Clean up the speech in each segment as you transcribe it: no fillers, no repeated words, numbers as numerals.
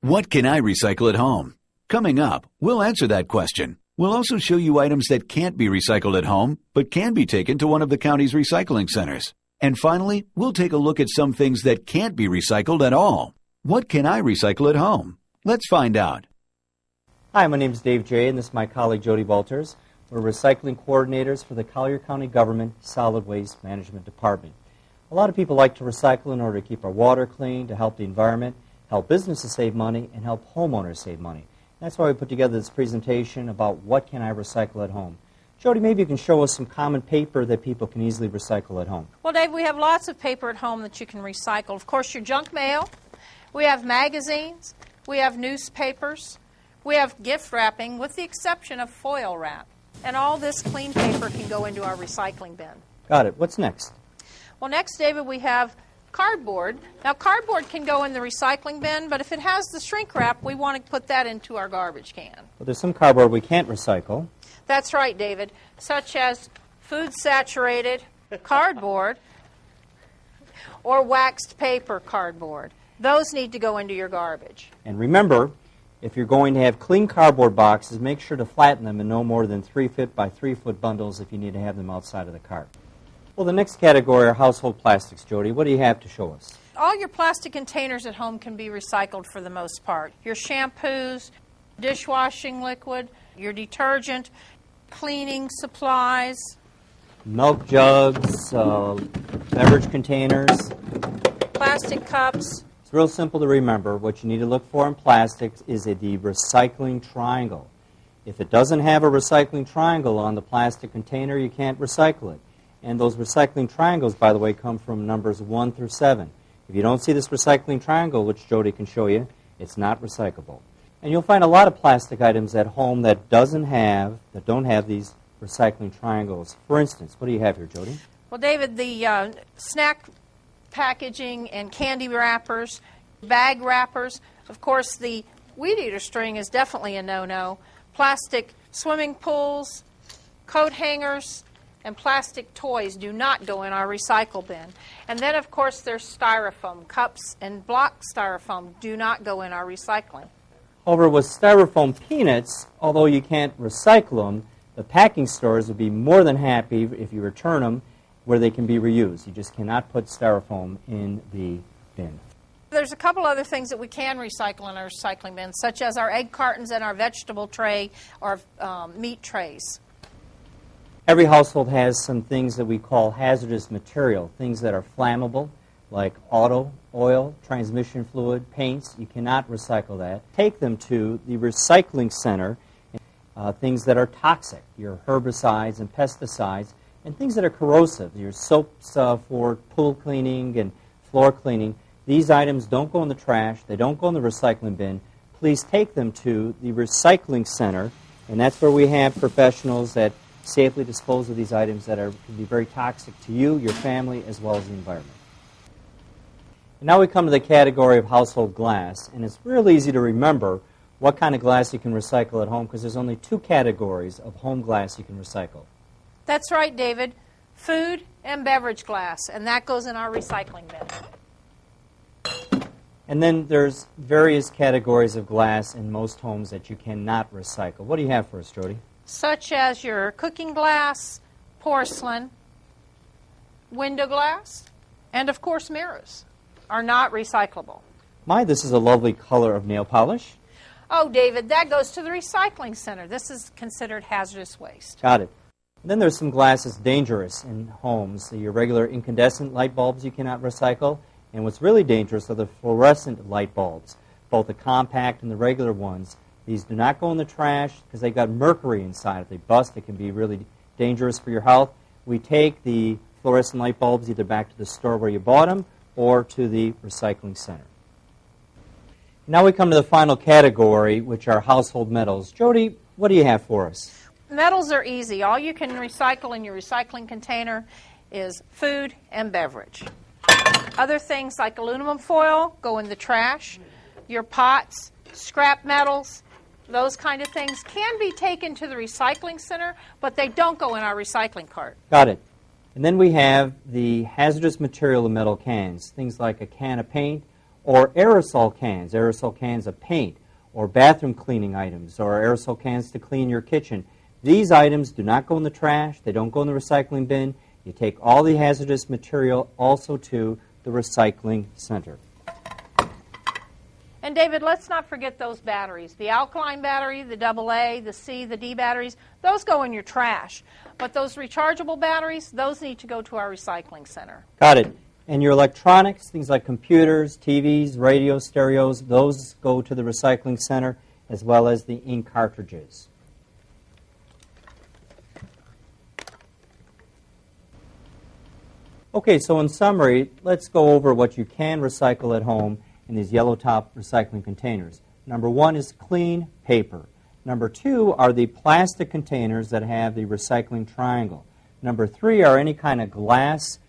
What can I recycle at home? Coming up, we'll answer that question. We'll also show you items that can't be recycled at home, but can be taken to one of the county's recycling centers. And finally, we'll take a look at some things that can't be recycled at all. What can I recycle at home? Let's find out. Hi, my name is Dave Jaye, and this is my colleague Jodi. We're recycling coordinators for the Collier County Government Solid Waste Management Department. A lot of people like to recycle in order to keep our water clean, to help the environment, help businesses save money, and help homeowners save money. That's why we put together this presentation about what can I recycle at home. Jodi, maybe you can show us some common paper that people can easily recycle at home. Well, Dave, we have lots of paper at home that you can recycle. Of course, your junk mail. We have magazines. We have newspapers. We have gift wrapping, with the exception of foil wrap. And all this clean paper can go into our recycling bin. Got it. What's next? Well, next, David, we have cardboard. Now, cardboard can go in the recycling bin, but if it has the shrink wrap, we want to put that into our garbage can. Well, there's some cardboard we can't recycle. That's right, David, such as food-saturated cardboard or waxed paper cardboard. Those need to go into your garbage. And remember, if you're going to have clean cardboard boxes, make sure to flatten them in no more than 3-foot by 3-foot bundles if you need to have them outside of the cart. Well, the next category are household plastics. Jodi, what do you have to show us? All your plastic containers at home can be recycled for the most part. Your shampoos, dishwashing liquid, your detergent, cleaning supplies, milk jugs, beverage containers, plastic cups. It's real simple to remember. What you need to look for in plastics is the recycling triangle. If it doesn't have a recycling triangle on the plastic container, you can't recycle it. And those recycling triangles, by the way, come from numbers 1 through 7. If you don't see this recycling triangle, which Jodi can show you, it's not recyclable. And you'll find a lot of plastic items at home that don't have these recycling triangles. For instance, what do you have here, Jodi? Well, David, the snack packaging and candy wrappers, bag wrappers. Of course, the weed eater string is definitely a no-no. Plastic swimming pools, coat hangers, and plastic toys do not go in our recycle bin. And then, of course, there's styrofoam. Cups and block styrofoam do not go in our recycling. However, with styrofoam peanuts, although you can't recycle them, the packing stores would be more than happy if you return them where they can be reused. You just cannot put styrofoam in the bin. There's a couple other things that we can recycle in our recycling bin, such as our egg cartons and our vegetable tray or meat trays. Every household has some things that we call hazardous material, things that are flammable, like auto oil, transmission fluid, paints. You cannot recycle that. Take them to the recycling center. Things that are toxic, your herbicides and pesticides, and things that are corrosive, your soaps for pool cleaning and floor cleaning. These items don't go in the trash. They don't go in the recycling bin. Please take them to the recycling center, and that's where we have professionals that safely dispose of these items that can be very toxic to you, your family, as well as the environment. And now we come to the category of household glass, and it's real easy to remember what kind of glass you can recycle at home because there's only 2 categories of home glass you can recycle. That's right, David. Food and beverage glass, and that goes in our recycling bin. And then there's various categories of glass in most homes that you cannot recycle. What do you have for us, Jodi? Such as your cooking glass, porcelain, window glass, and of course mirrors are not recyclable. This is a lovely color of nail polish. Oh, David, that goes to the recycling center. This is considered hazardous waste. Got it. And then there's some glass that's dangerous in homes. Your regular incandescent light bulbs you cannot recycle. And what's really dangerous are the fluorescent light bulbs, both the compact and the regular ones. These do not go in the trash because they've got mercury inside. If they bust, it can be really dangerous for your health. We take the fluorescent light bulbs either back to the store where you bought them or to the recycling center. Now we come to the final category, which are household metals. Jodi, what do you have for us? Metals are easy. All you can recycle in your recycling container is food and beverage. Other things like aluminum foil go in the trash. Your pots, scrap metals, those kind of things can be taken to the recycling center, but they don't go in our recycling cart. Got it. And then we have the hazardous material in metal cans, things like a can of paint or aerosol cans of paint, or bathroom cleaning items, or aerosol cans to clean your kitchen. These items do not go in the trash. They don't go in the recycling bin. You take all the hazardous material also to the recycling center. And David, let's not forget those batteries. The alkaline battery, the AA, the C, the D batteries, those go in your trash. But those rechargeable batteries, those need to go to our recycling center. Got it. And your electronics, things like computers, TVs, radios, stereos, those go to the recycling center, as well as the ink cartridges. Okay, so in summary, let's go over what you can recycle at home in these yellow top recycling containers. Number one is clean paper. Number two are the plastic containers that have the recycling triangle. Number three are any kind of glass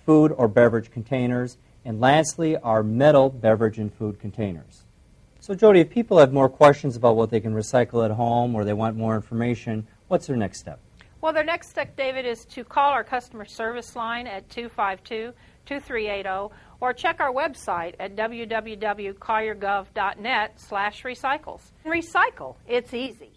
food or beverage containers. And lastly are metal beverage and food containers. So Jodi, if people have more questions about what they can recycle at home or they want more information, what's their next step? Well, their next step, David, is to call our customer service line at 252-2380 or check our website at www.colliergov.net/recycles. Recycle. It's easy.